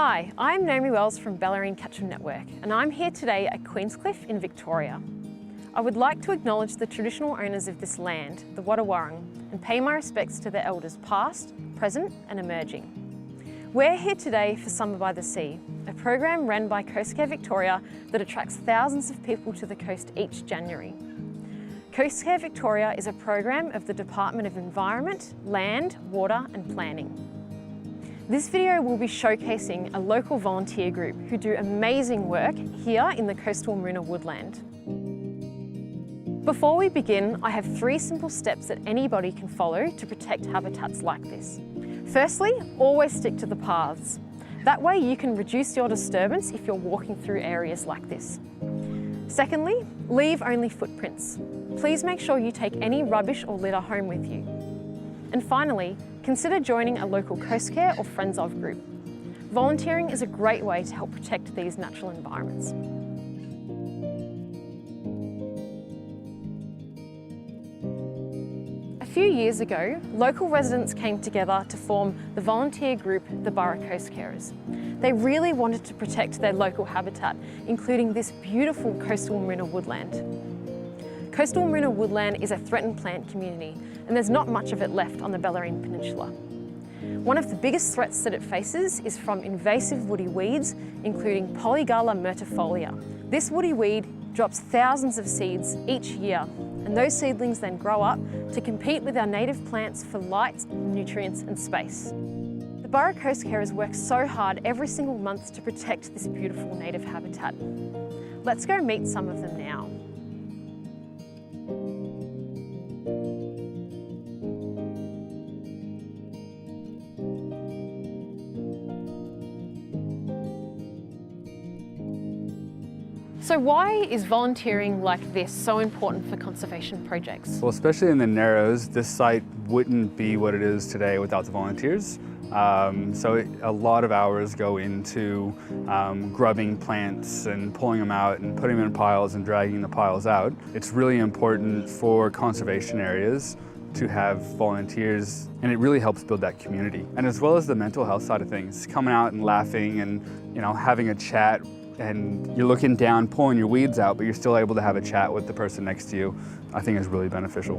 Hi, I'm Naomi Wells from Bellarine Catchment Network, and I'm here today at Queenscliff in Victoria. I would like to acknowledge the traditional owners of this land, the Wadawurrung, and pay my respects to their elders past, present and emerging. We're here today for Summer by the Sea, a program run by Coastcarer Victoria that attracts thousands of people to the coast each January. Coastcarer Victoria is a program of the Department of Environment, Land, Water and Planning. This video will be showcasing a local volunteer group who do amazing work here in the coastal Moonah Woodland. Before we begin, I have 3 simple steps that anybody can follow to protect habitats like this. Firstly, always stick to the paths. That way you can reduce your disturbance if you're walking through areas like this. Secondly, leave only footprints. Please make sure you take any rubbish or litter home with you. And finally, consider joining a local Coastcarer or Friends of group. Volunteering is a great way to help protect these natural environments. A few years ago, local residents came together to form the volunteer group, the Borough Coastcarers. They really wanted to protect their local habitat, including this beautiful coastal Moonah Woodland. Coastal Moonah Woodland is a threatened plant community, and there's not much of it left on the Bellarine Peninsula. One of the biggest threats that it faces is from invasive woody weeds, including Polygala myrtifolia. This woody weed drops thousands of seeds each year, and those seedlings then grow up to compete with our native plants for light, nutrients and space. The Borough Coastcarers work so hard every single month to protect this beautiful native habitat. Let's go meet some of them now. So why is volunteering like this so important for conservation projects? Well, especially in the Narrows, this site wouldn't be what it is today without the volunteers. A lot of hours go into grubbing plants and pulling them out and putting them in piles and dragging the piles out. It's really important for conservation areas to have volunteers, and it really helps build that community. And as well as the mental health side of things, coming out and laughing and having a chat, and you're looking down, pulling your weeds out, but you're still able to have a chat with the person next to you, I think is really beneficial.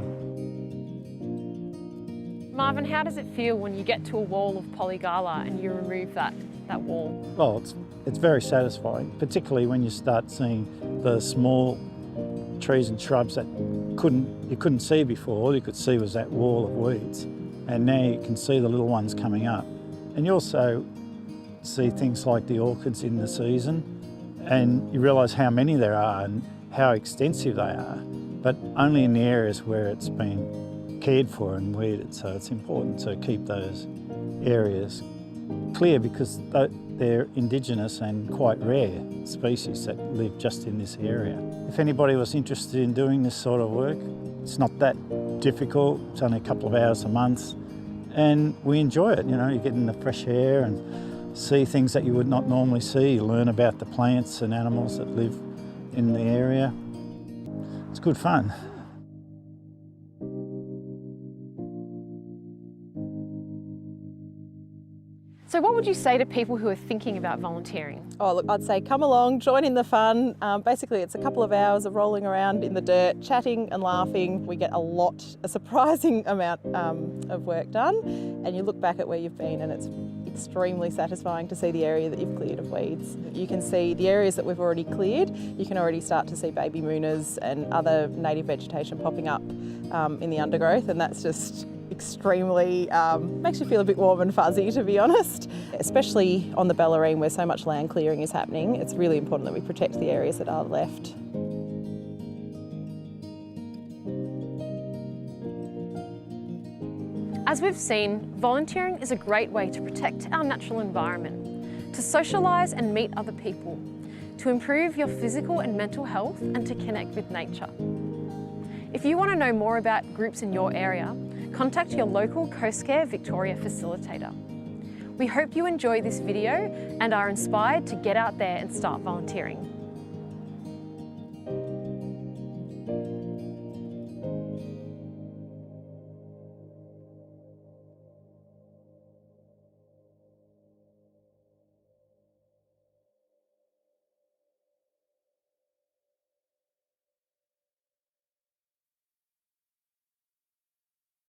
Marvin, how does it feel when you get to a wall of Polygala and you remove that wall? Well, it's very satisfying, particularly when you start seeing the small trees and shrubs that you couldn't see before. All you could see was that wall of weeds, and now you can see the little ones coming up. And you also see things like the orchids in the season, and you realise how many there are and how extensive they are, but only in the areas where it's been cared for and weeded. So it's important to keep those areas clear because they're indigenous and quite rare species that live just in this area. If anybody was interested in doing this sort of work, it's not that difficult. It's only a couple of hours a month, and we enjoy it. You get in the fresh air and see things that you would not normally see. You learn about the plants and animals that live in the area. It's good fun. So what would you say to people who are thinking about volunteering? Oh, look, I'd say come along, join in the fun. Basically, it's a couple of hours of rolling around in the dirt, chatting and laughing. We get a surprising amount of work done, and you look back at where you've been and it's extremely satisfying to see the area that you've cleared of weeds. You can see the areas that we've already cleared. You can already start to see baby moonahs and other native vegetation popping up in the undergrowth, and that's just extremely, makes you feel a bit warm and fuzzy, to be honest. Especially on the Bellarine where so much land clearing is happening, it's really important that we protect the areas that are left. As we've seen, volunteering is a great way to protect our natural environment, to socialise and meet other people, to improve your physical and mental health and to connect with nature. If you want to know more about groups in your area, contact your local Coastcarer Victoria facilitator. We hope you enjoy this video and are inspired to get out there and start volunteering.